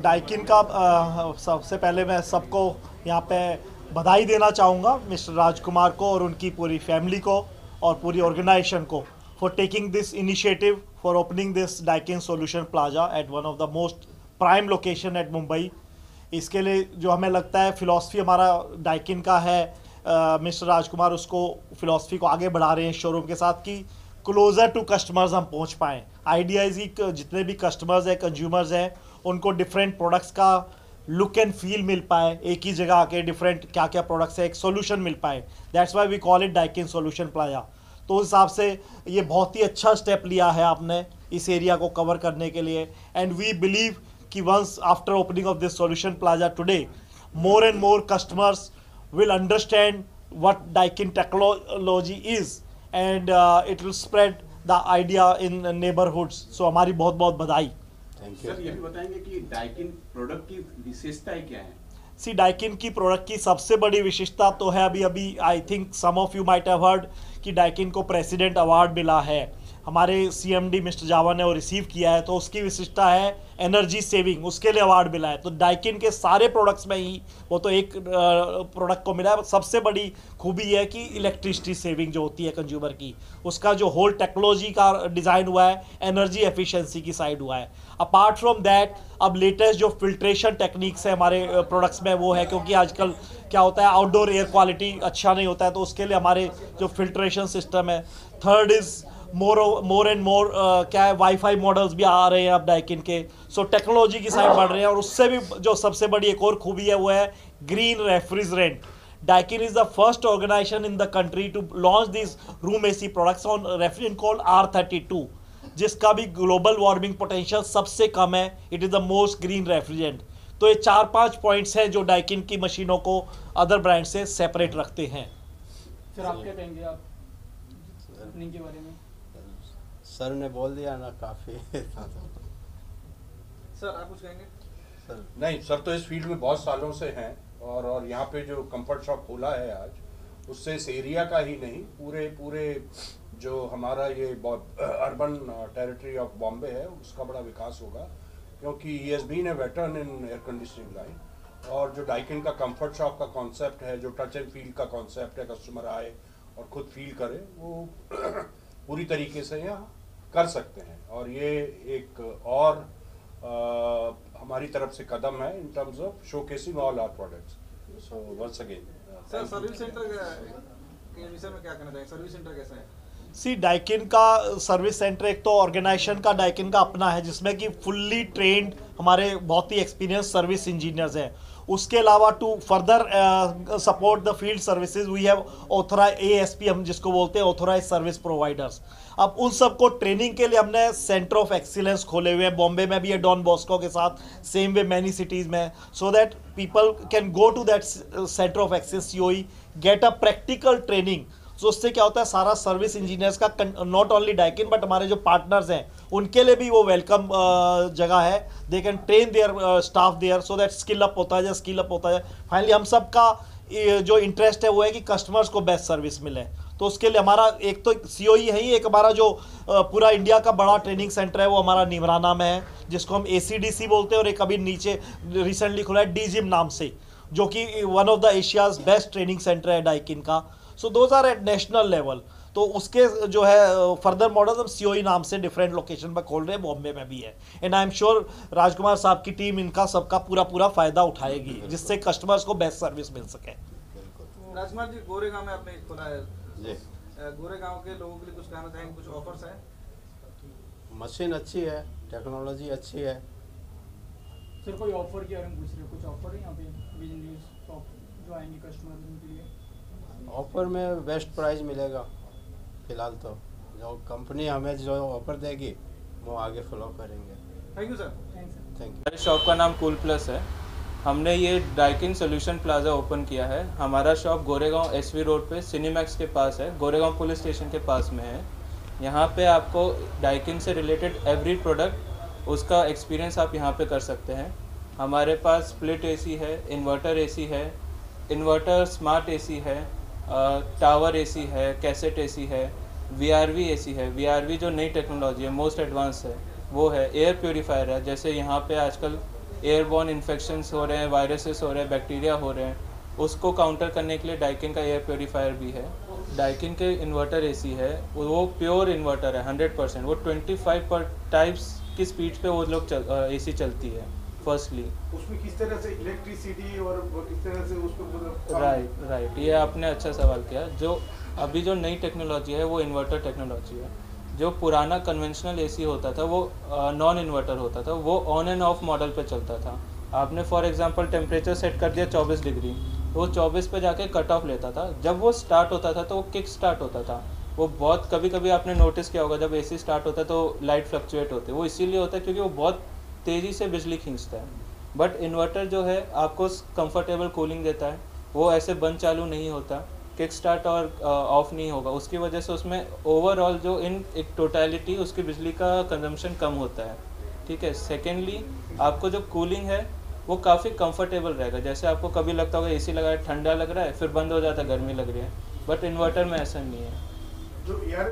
Daikin का सबसे पहले मैं सबको यहाँ पे बधाई देना चाहूँगा, मिस्टर राजकुमार को और उनकी पूरी फैमिली को और पूरी ऑर्गेनाइजेशन को for taking this initiative for opening this Daikin solution plaza at one of the most prime location at Mumbai. इसके लिए जो हमें लगता है फिलॉसफी हमारा डाइकिन का है, मिस्टर राजकुमार उसको फिलॉसफी को आगे बढ़ा रहे हैं शोरूम के साथ कि क्लोज़र टू कस्टमर्स हम पहुंच पाएँ। आइडिया इज कि जितने भी कस्टमर्स हैं, कंज्यूमर्स हैं, उनको डिफरेंट प्रोडक्ट्स का लुक एंड फील मिल पाए, एक ही जगह आके डिफरेंट क्या क्या प्रोडक्ट्स है एक सोल्यूशन मिल पाए। That's why we call it Daikin solution plaza. तो उस हिसाब से ये बहुत ही अच्छा स्टेप लिया है आपने इस एरिया को कवर करने के लिए। एंड वी बिलीव कि once after opening of this solution plaza today, more and more customers will understand what Daikin technology is, and it will spread the idea in neighborhoods. So हमारी बहुत बहुत बधाई। Thank you. Sir ये भी बताएंगे कि Daikin product की विशेषताएं क्या है? सी डाइकिन की प्रोडक्ट की सबसे बड़ी विशेषता तो है अभी I think some of you might have heard कि डाइकिन को प्रेसिडेंट अवार्ड मिला है। हमारे CMD मिस्टर जावा ने वो रिसीव किया है, तो उसकी विशिष्टता है एनर्जी सेविंग, उसके लिए अवार्ड मिला है। तो डाइकिन के सारे प्रोडक्ट्स में ही वो तो एक प्रोडक्ट को मिला है। सबसे बड़ी खूबी है कि इलेक्ट्रिसिटी सेविंग जो होती है कंज्यूमर की, उसका जो होल टेक्नोलॉजी का डिज़ाइन हुआ है एनर्जी एफिशिएंसी की साइड हुआ है। अपार्ट फ्रॉम दैट अब लेटेस्ट जो फिल्ट्रेशन टेक्निक्स है हमारे प्रोडक्ट्स में वो है, क्योंकि आजकल क्या होता है आउटडोर एयर क्वालिटी अच्छा नहीं होता है, तो उसके लिए हमारे जो फिल्ट्रेशन सिस्टम है। Third is more and more क्या है वाईफाई मॉडल्स भी आ रहे हैं अब डाइकिन के। सो टेक्नोलॉजी की साइड बढ़ रहे हैं। और उससे भी जो सबसे बड़ी एक और खूबी है वो है green refrigerant. Daikin is the first organization in the country to launch these room AC products on refrigerant called R32, जिसका भी ग्लोबल वार्मिंग पोटेंशियल सबसे कम है। It is the most green refrigerant. तो ये 4-5 पॉइंट्स हैं जो डाइकिन की मशीनों को अदर ब्रांड से सेपरेट रखते हैं। सर आप क्या कहेंगे आप ओपनिंग के बारे में? सर ने बोल दिया ना काफ़ी। सर आप कुछ कहेंगे? सर नहीं सर, तो इस फील्ड में बहुत सालों से हैं और यहाँ पे जो कंफर्ट शॉप खोला है आज, उससे इस एरिया का ही नहीं पूरे जो हमारा ये अर्बन टेरिटरी ऑफ बॉम्बे है उसका बड़ा विकास होगा, क्योंकि he has been a veteran in air conditioning line. और जो डाइकिन का कंफर्ट शॉप का कॉन्सेप्ट है, जो टच एंड फील का कॉन्सेप्ट है, कस्टमर आए और खुद फील करे, वो पूरी तरीके से यहाँ कर सकते हैं। और ये एक और हमारी तरफ से कदम है in terms of showcasing all our products. So once again sir service centre के विषय में क्या कहना चाहिए? सर्विस सेंटर कैसा है? सी डाइकिन का सर्विस सेंटर एक तो ऑर्गेनाइजेशन का डाइकिन का अपना है, जिसमें कि फुल्ली ट्रेंड हमारे बहुत ही एक्सपीरियंस सर्विस इंजीनियर्स हैं। उसके अलावा to further support the field services we have authorise ASP, हम जिसको बोलते हैं ऑथराइज सर्विस प्रोवाइडर्स। अब उन सबको ट्रेनिंग के लिए हमने सेंटर ऑफ एक्सीलेंस खोले हुए हैं। बॉम्बे में भी है डॉन बॉस्को के साथ, सेम वे मैनी सिटीज़ में, so that people can go to that centre of excellence COE, get a practical training. So उससे क्या होता है सारा सर्विस इंजीनियर्स का नॉट ओनली डाइकिन बट हमारे जो पार्टनर्स हैं उनके लिए भी वो वेलकम जगह है। They can train their staff there so that skill up होता है, स्किल अप होता है। फाइनली हम सब का जो इंटरेस्ट है वो है कि कस्टमर्स को बेस्ट सर्विस मिले। तो उसके लिए हमारा एक तो COE है ही, एक हमारा जो पूरा इंडिया का बड़ा ट्रेनिंग सेंटर है वो हमारा निमराना में है, जिसको हम ACDC बोलते हैं। और एक अभी नीचे रिसेंटली खुला है DGIM नाम से, जो कि one of the Asia's best training centre है डाइकिन का। So those are at national level. तो उसके जो है फर्दर मॉडल हम COE नाम से डिफरेंट लोकेशन पर खोल रहे हैं, बॉम्बे में भी है। एंड आई एम श्योर राजकुमार साहब की टीम इनका सबका पूरा फ़ायदा उठाएगी, जिससे कस्टमर्स को बेस्ट सर्विस मिल सके। राजकुमार जी, गोरेगांव में आपने खोला है जी। गोरेगांव के लोगों के लिए कुछ कहना चाहेंगे? कुछ ऑफर्स हैं? मशीन अच्छी है, टेक्नोलॉजी अच्छी है। सर कोई ऑफर के बारे में पूछ रहे हो? कुछ ऑफर है यहाँ पे विजन शॉप जो आएंगे कस्टमर उनके लिए? ऑफर में बेस्ट प्राइस मिलेगा फिलहाल। तो जो कंपनी हमें जो ऑफर देगी वो आगे फॉलो करेंगे। Thank you sir. Thank you. हमारे शॉप का नाम कूल प्लस है। हमने ये डाइकिन सोल्यूशन प्लाजा ओपन किया है। हमारा शॉप गोरेगांव SV रोड पे सिनेमैक्स के पास है, गोरेगांव पुलिस स्टेशन के पास में है। यहाँ पे आपको डाइकिन से रिलेटेड एवरी प्रोडक्ट उसका एक्सपीरियंस आप यहाँ पे कर सकते हैं। हमारे पास स्प्लिट AC है, इन्वर्टर AC है, इन्वर्टर स्मार्ट AC है, टावर AC है, कैसेट AC है, VRV AC है। VRV जो नई टेक्नोलॉजी है, मोस्ट एडवांस है, वो है। एयर प्योरीफायर है, जैसे यहाँ पे आजकल एयरबॉर्न इन्फेक्शंस हो रहे हैं, वायरसेस हो रहे हैं, बैक्टीरिया हो रहे हैं, उसको काउंटर करने के लिए डाइकिन का एयर प्योरीफायर भी है। डाइकिन के इन्वर्टर एसी है, वो प्योर इन्वर्टर है 100%। वो 25 पर टाइप्स की स्पीड पे वो लोग एसी चलती है। फर्स्टली उसमें किस तरह से इलेक्ट्रिसिटी और किस तरह से उसको राइट, ये आपने अच्छा सवाल किया। जो अभी जो नई टेक्नोलॉजी है वो इन्वर्टर टेक्नोलॉजी है। जो पुराना कन्वेंशनल एसी होता था वो नॉन इन्वर्टर होता था, वो ऑन एंड ऑफ मॉडल पे चलता था। आपने फॉर एग्जांपल टेम्परेचर सेट कर दिया 24 डिग्री, तो वो 24 पे जाके कट ऑफ लेता था। जब वो स्टार्ट होता था तो वो किक स्टार्ट होता था। वो बहुत कभी कभी आपने नोटिस किया होगा, जब एसी स्टार्ट होता है तो लाइट फ्लक्चुएट होती है। वो इसीलिए होता है क्योंकि वो बहुत तेज़ी से बिजली खींचता है। बट इन्वर्टर जो है आपको कंफर्टेबल कूलिंग देता है, वो ऐसे बंद चालू नहीं होता, किक स्टार्ट और ऑफ नहीं होगा। उसकी वजह से उसमें ओवरऑल जो इन एक टोटलिटी उसकी बिजली का कंजम्पशन कम होता है। ठीक है। सेकेंडली आपको जो कूलिंग है वो काफ़ी कंफर्टेबल रहेगा। जैसे आपको कभी लगता होगा एसी लगाया ठंडा लग रहा है, फिर बंद हो जाता है गर्मी लग रही है, बट इन्वर्टर में ऐसा नहीं है। जो एयर